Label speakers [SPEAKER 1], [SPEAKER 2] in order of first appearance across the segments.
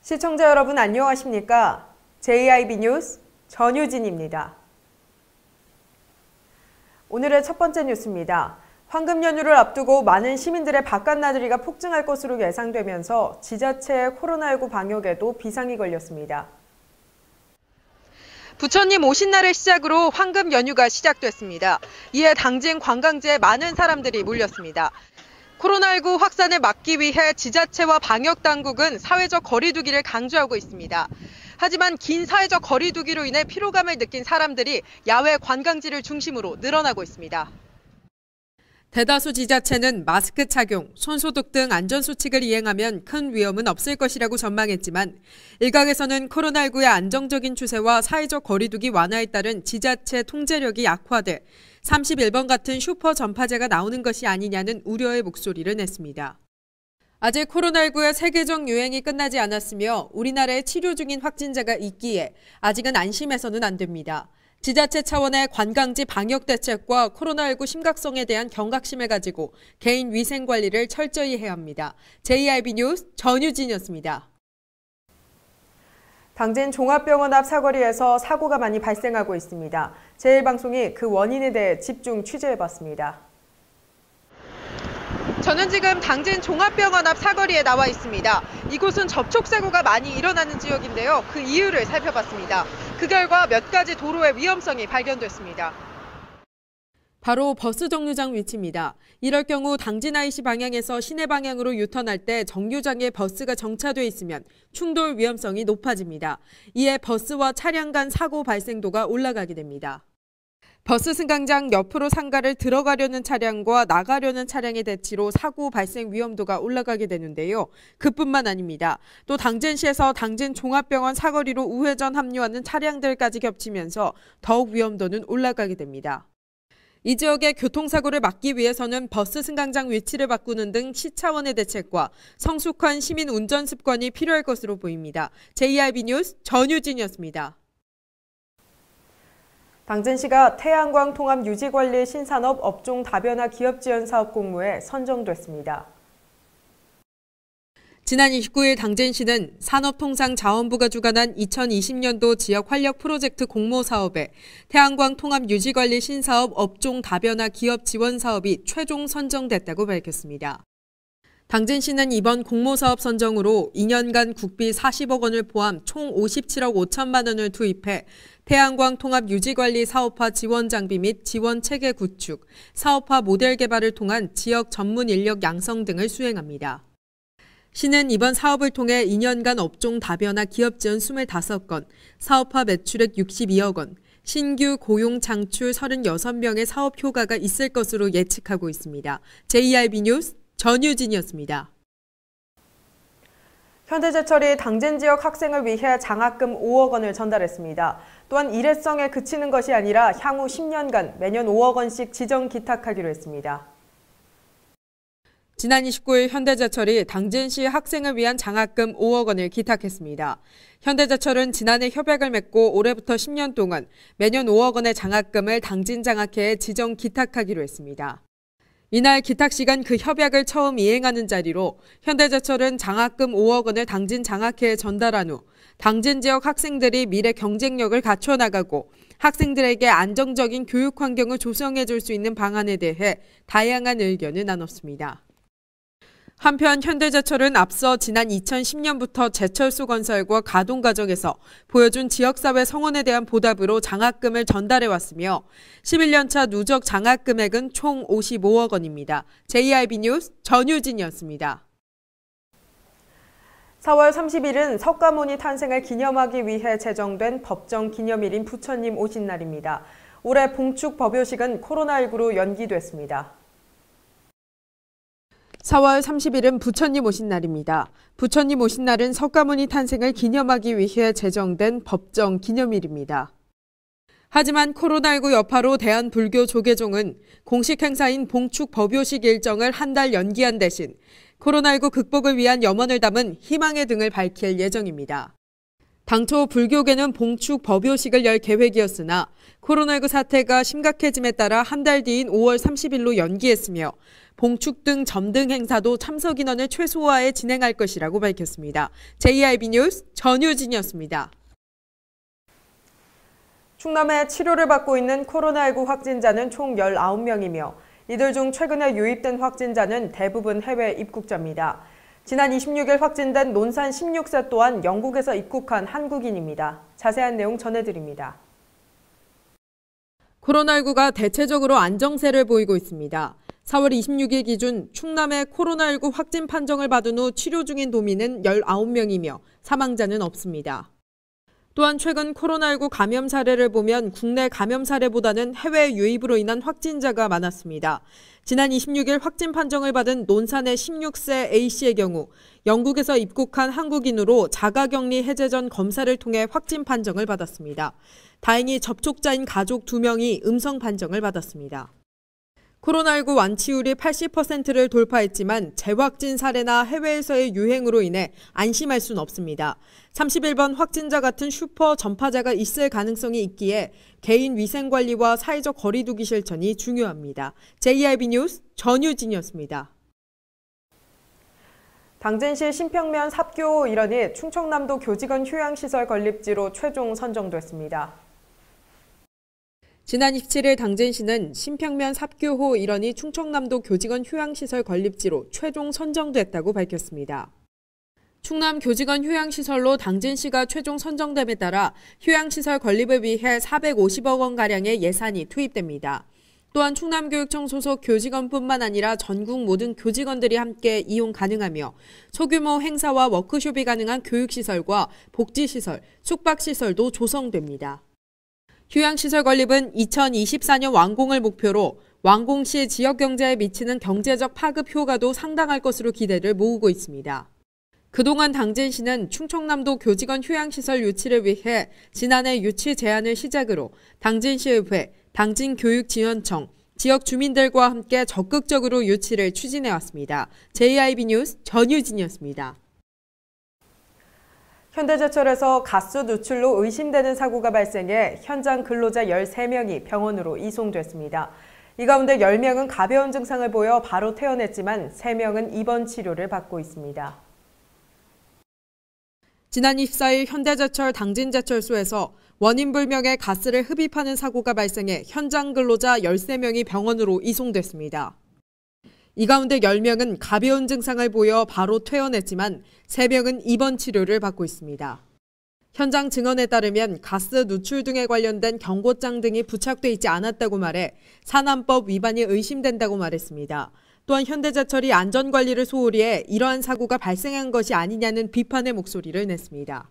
[SPEAKER 1] 시청자 여러분 안녕하십니까? JIB 뉴스 전유진입니다. 오늘의 첫 번째 뉴스입니다. 황금 연휴를 앞두고 많은 시민들의 바깥 나들이가 폭증할 것으로 예상되면서 지자체의 코로나19 방역에도 비상이 걸렸습니다.
[SPEAKER 2] 부처님 오신 날을 시작으로 황금 연휴가 시작됐습니다. 이에 당진 관광지에 많은 사람들이 몰렸습니다. 코로나19 확산을 막기 위해 지자체와 방역당국은 사회적 거리 두기를 강조하고 있습니다. 하지만 긴 사회적 거리 두기로 인해 피로감을 느낀 사람들이 야외 관광지를 중심으로 늘어나고 있습니다. 대다수 지자체는 마스크 착용, 손소독 등 안전수칙을 이행하면 큰 위험은 없을 것이라고 전망했지만 일각에서는 코로나19의 안정적인 추세와 사회적 거리 두기 완화에 따른 지자체 통제력이 약화돼 31번 같은 슈퍼 전파제가 나오는 것이 아니냐는 우려의 목소리를 냈습니다. 아직 코로나19의 세계적 유행이 끝나지 않았으며 우리나라에 치료 중인 확진자가 있기에 아직은 안심해서는 안 됩니다. 지자체 차원의 관광지 방역 대책과 코로나19 심각성에 대한 경각심을 가지고 개인 위생 관리를 철저히 해야 합니다. JIB 뉴스 전유진이었습니다.
[SPEAKER 1] 당진 종합병원 앞 사거리에서 사고가 많이 발생하고 있습니다. 제1방송이 그 원인에 대해 집중 취재해봤습니다.
[SPEAKER 2] 저는 지금 당진 종합병원 앞 사거리에 나와 있습니다. 이곳은 접촉사고가 많이 일어나는 지역인데요. 그 이유를 살펴봤습니다. 그 결과 몇 가지 도로의 위험성이 발견됐습니다. 바로 버스 정류장 위치입니다. 이럴 경우 당진 IC 방향에서 시내 방향으로 유턴할 때 정류장에 버스가 정차돼 있으면 충돌 위험성이 높아집니다. 이에 버스와 차량 간 사고 발생도가 올라가게 됩니다. 버스 승강장 옆으로 상가를 들어가려는 차량과 나가려는 차량의 대치로 사고 발생 위험도가 올라가게 되는데요. 그뿐만 아닙니다. 또 당진시에서 당진 종합병원 사거리로 우회전 합류하는 차량들까지 겹치면서 더욱 위험도는 올라가게 됩니다. 이 지역의 교통사고를 막기 위해서는 버스 승강장 위치를 바꾸는 등 시 차원의 대책과 성숙한 시민 운전 습관이 필요할 것으로 보입니다. JIB 뉴스 전유진이었습니다.
[SPEAKER 1] 당진시가 태양광 통합 유지관리 신산업 업종 다변화 기업 지원 사업 공모에 선정됐습니다.
[SPEAKER 2] 지난 29일 당진시는 산업통상자원부가 주관한 2020년도 지역 활력 프로젝트 공모 사업에 태양광 통합 유지관리 신사업 업종 다변화 기업 지원 사업이 최종 선정됐다고 밝혔습니다. 당진시는 이번 공모사업 선정으로 2년간 국비 40억 원을 포함 총 57억 5천만 원을 투입해 태양광 통합 유지관리 사업화 지원 장비 및 지원 체계 구축, 사업화 모델 개발을 통한 지역 전문 인력 양성 등을 수행합니다. 시는 이번 사업을 통해 2년간 업종 다변화 기업 지원 25건, 사업화 매출액 62억 원, 신규 고용 창출 36명의 사업 효과가 있을 것으로 예측하고 있습니다. JIB 뉴스 전유진이었습니다.
[SPEAKER 1] 현대제철이 당진 지역 학생을 위해 장학금 5억 원을 전달했습니다. 또한 일회성에 그치는 것이 아니라 향후 10년간 매년 5억 원씩 지정 기탁하기로 했습니다.
[SPEAKER 2] 지난 29일 현대제철이 당진시 학생을 위한 장학금 5억 원을 기탁했습니다. 현대제철은 지난해 협약을 맺고 올해부터 10년 동안 매년 5억 원의 장학금을 당진 장학회에 지정 기탁하기로 했습니다. 이날 기탁 시간 그 협약을 처음 이행하는 자리로 현대제철은 장학금 5억 원을 당진 장학회에 전달한 후 당진 지역 학생들이 미래 경쟁력을 갖춰 나가고 학생들에게 안정적인 교육 환경을 조성해 줄 수 있는 방안에 대해 다양한 의견을 나눴습니다. 한편 현대제철은 앞서 지난 2010년부터 제철소 건설과 가동 과정에서 보여준 지역사회 성원에 대한 보답으로 장학금을 전달해왔으며 11년차 누적 장학 금액은 총 55억 원입니다. JIB 뉴스 전유진이었습니다.
[SPEAKER 1] 4월 30일은 석가모니 탄생을 기념하기 위해 제정된 법정 기념일인 부처님 오신 날입니다. 올해 봉축 법요식은 코로나19로 연기됐습니다.
[SPEAKER 2] 4월 30일은 부처님 오신 날입니다. 부처님 오신 날은 석가모니 탄생을 기념하기 위해 제정된 법정 기념일입니다. 하지만 코로나19 여파로 대한불교 조계종은 공식 행사인 봉축 법요식 일정을 한 달 연기한 대신 코로나19 극복을 위한 염원을 담은 희망의 등을 밝힐 예정입니다. 당초 불교계는 봉축 법요식을 열 계획이었으나 코로나19 사태가 심각해짐에 따라 한 달 뒤인 5월 30일로 연기했으며 봉축 등 점등 행사도 참석 인원을 최소화해 진행할 것이라고 밝혔습니다. JIB 뉴스 전유진이었습니다.
[SPEAKER 1] 충남에 치료를 받고 있는 코로나19 확진자는 총 19명이며 이들 중 최근에 유입된 확진자는 대부분 해외 입국자입니다. 지난 26일 확진된 논산 16세 또한 영국에서 입국한 한국인입니다. 자세한 내용 전해드립니다.
[SPEAKER 2] 코로나19가 대체적으로 안정세를 보이고 있습니다. 4월 26일 기준 충남의 코로나19 확진 판정을 받은 후 치료 중인 도민은 19명이며 사망자는 없습니다. 또한 최근 코로나19 감염 사례를 보면 국내 감염 사례보다는 해외 유입으로 인한 확진자가 많았습니다. 지난 26일 확진 판정을 받은 논산의 16세 A씨의 경우 영국에서 입국한 한국인으로 자가격리 해제 전 검사를 통해 확진 판정을 받았습니다. 다행히 접촉자인 가족 2명이 음성 판정을 받았습니다. 코로나19 완치율이 80%를 돌파했지만 재확진 사례나 해외에서의 유행으로 인해 안심할 수는 없습니다. 31번 확진자 같은 슈퍼 전파자가 있을 가능성이 있기에 개인 위생관리와 사회적 거리 두기 실천이 중요합니다. JIB 뉴스 전유진이었습니다.
[SPEAKER 1] 당진시 신평면 삽교 일원이 충청남도 교직원 휴양시설 건립지로 최종 선정됐습니다.
[SPEAKER 2] 지난 27일 당진시는 신평면 삽교호 일원이 충청남도 교직원 휴양시설 건립지로 최종 선정됐다고 밝혔습니다. 충남 교직원 휴양시설로 당진시가 최종 선정됨에 따라 휴양시설 건립을 위해 450억 원가량의 예산이 투입됩니다. 또한 충남교육청 소속 교직원뿐만 아니라 전국 모든 교직원들이 함께 이용 가능하며 소규모 행사와 워크숍이 가능한 교육시설과 복지시설, 숙박시설도 조성됩니다. 휴양시설 건립은 2024년 완공을 목표로 완공 시 지역 경제에 미치는 경제적 파급 효과도 상당할 것으로 기대를 모으고 있습니다. 그동안 당진시는 충청남도 교직원 휴양시설 유치를 위해 지난해 유치 제안을 시작으로 당진시의회, 당진교육지원청, 지역 주민들과 함께 적극적으로 유치를 추진해왔습니다. JIB 뉴스 전유진이었습니다.
[SPEAKER 1] 현대제철에서 가스 누출로 의심되는 사고가 발생해 현장 근로자 13명이 병원으로 이송됐습니다. 이 가운데 10명은 가벼운 증상을 보여 바로 퇴원했지만 3명은 입원 치료를 받고 있습니다.
[SPEAKER 2] 지난 24일 현대제철 당진제철소에서 원인 불명의 가스를 흡입하는 사고가 발생해 현장 근로자 13명이 병원으로 이송됐습니다. 이 가운데 10명은 가벼운 증상을 보여 바로 퇴원했지만 3명은 입원 치료를 받고 있습니다. 현장 증언에 따르면 가스 누출 등에 관련된 경고장 등이 부착돼 있지 않았다고 말해 산안법 위반이 의심된다고 말했습니다. 또한 현대제철이 안전관리를 소홀히 해 이러한 사고가 발생한 것이 아니냐는 비판의 목소리를 냈습니다.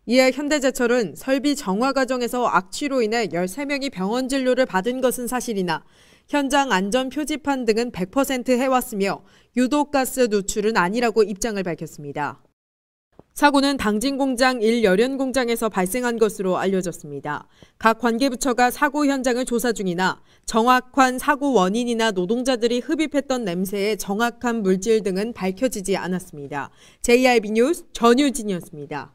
[SPEAKER 2] 이에 현대제철은 설비 정화 과정에서 악취로 인해 13명이 병원 진료를 받은 것은 사실이나 현장 안전 표지판 등은 100% 해왔으며 유독가스 누출은 아니라고 입장을 밝혔습니다. 사고는 당진공장 1열연 공장에서 발생한 것으로 알려졌습니다. 각 관계부처가 사고 현장을 조사 중이나 정확한 사고 원인이나 노동자들이 흡입했던 냄새의 정확한 물질 등은 밝혀지지 않았습니다. JIB 뉴스 전유진이었습니다.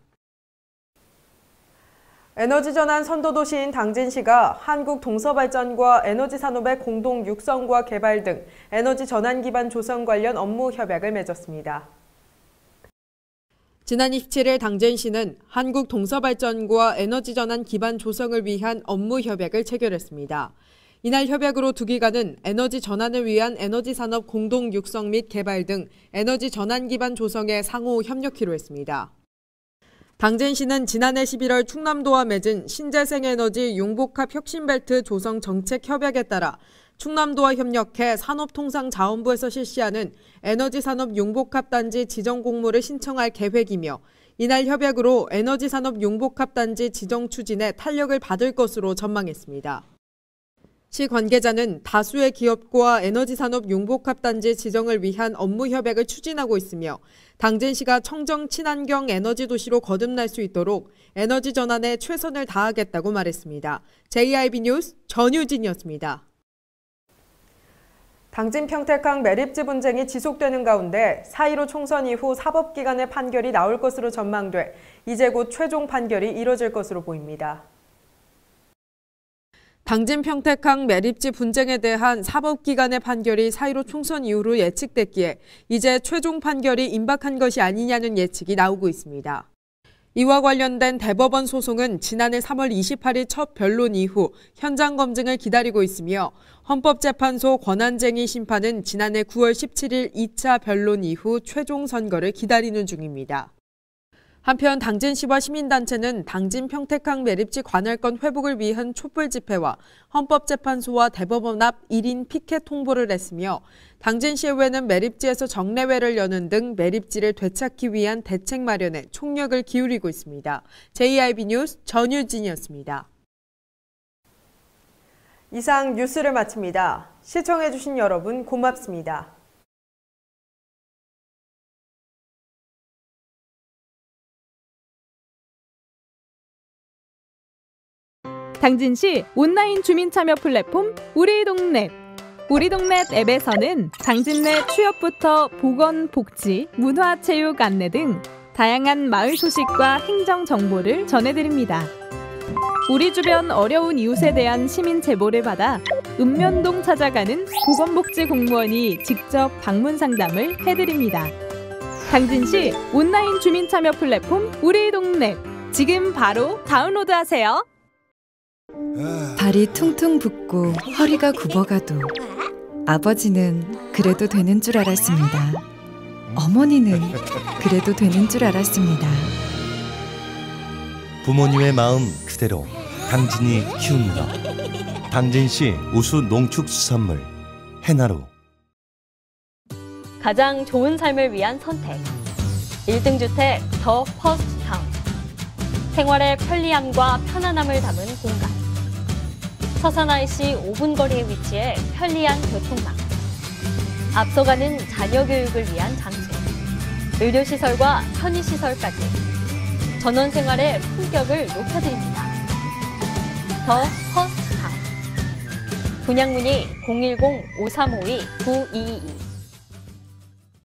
[SPEAKER 1] 에너지전환 선도도시인 당진시가 한국동서발전과 에너지산업의 공동 육성과 개발 등 에너지전환 기반 조성 관련 업무 협약을 맺었습니다.
[SPEAKER 2] 지난 27일 당진시는 한국동서발전과 에너지전환 기반 조성을 위한 업무 협약을 체결했습니다. 이날 협약으로 두 기관은 에너지 전환을 위한 에너지산업 공동 육성 및 개발 등 에너지 전환 기반 조성에 상호 협력키로 했습니다. 당진시는 지난해 11월 충남도와 맺은 신재생에너지 융복합 혁신벨트 조성 정책 협약에 따라 충남도와 협력해 산업통상자원부에서 실시하는 에너지산업 융복합단지 지정 공모를 신청할 계획이며 이날 협약으로 에너지산업 융복합단지 지정 추진에 탄력을 받을 것으로 전망했습니다. 시 관계자는 다수의 기업과 에너지산업 융복합단지 지정을 위한 업무 협약을 추진하고 있으며 당진시가 청정 친환경 에너지 도시로 거듭날 수 있도록 에너지 전환에 최선을 다하겠다고 말했습니다. JIB 뉴스 전유진이었습니다.
[SPEAKER 1] 당진 평택항 매립지 분쟁이 지속되는 가운데 4.15 총선 이후 사법기관의 판결이 나올 것으로 전망돼 이제 곧 최종 판결이 이뤄질 것으로 보입니다. 당진 평택항 매립지 분쟁에 대한 사법기관의 판결이 4.15 총선 이후로 예측됐기에 이제 최종 판결이 임박한 것이 아니냐는 예측이 나오고 있습니다. 이와 관련된 대법원 소송은 지난해 3월 28일 첫 변론 이후 현장 검증을 기다리고 있으며 헌법재판소 권한쟁의 심판은 지난해 9월 17일 2차 변론 이후 최종 선고를 기다리는 중입니다. 한편 당진시와 시민단체는 당진 평택항 매립지 관할권 회복을 위한 촛불 집회와 헌법재판소와 대법원 앞 1인 피켓 통보를 했으며 당진시의회는 매립지에서 정례회를 여는 등 매립지를 되찾기 위한 대책 마련에 총력을 기울이고 있습니다. JIB 뉴스 전유진이었습니다. 이상 뉴스를 마칩니다. 시청해주신 여러분 고맙습니다.
[SPEAKER 3] 당진시 온라인 주민참여 플랫폼 우리동네. 우리동네 앱에서는 당진 내 취업부터 보건, 복지, 문화, 체육 안내 등 다양한 마을 소식과 행정 정보를 전해드립니다. 우리 주변 어려운 이웃에 대한 시민 제보를 받아 읍면동 찾아가는 보건복지 공무원이 직접 방문 상담을 해드립니다. 당진시 온라인 주민참여 플랫폼 우리동네. 지금 바로 다운로드하세요.
[SPEAKER 4] 발이 퉁퉁 붓고 허리가 굽어가도 아버지는 그래도 되는 줄 알았습니다. 어머니는 그래도 되는 줄 알았습니다.
[SPEAKER 5] 부모님의 마음 그대로 당진이 키웁니다. 당진시 우수 농축수산물 해나루.
[SPEAKER 6] 가장 좋은 삶을 위한 선택. 1등 주택 더 퍼스트 타운. 생활의 편리함과 편안함을 담은 공간. 서산 IC 5분 거리에 위치해 편리한 교통망. 앞서가는 자녀 교육을 위한 장치. 의료시설과 편의시설까지. 전원 생활의 품격을 높여드립니다. 더 퍼스트 타운. 분양 문의 010-5352-9222.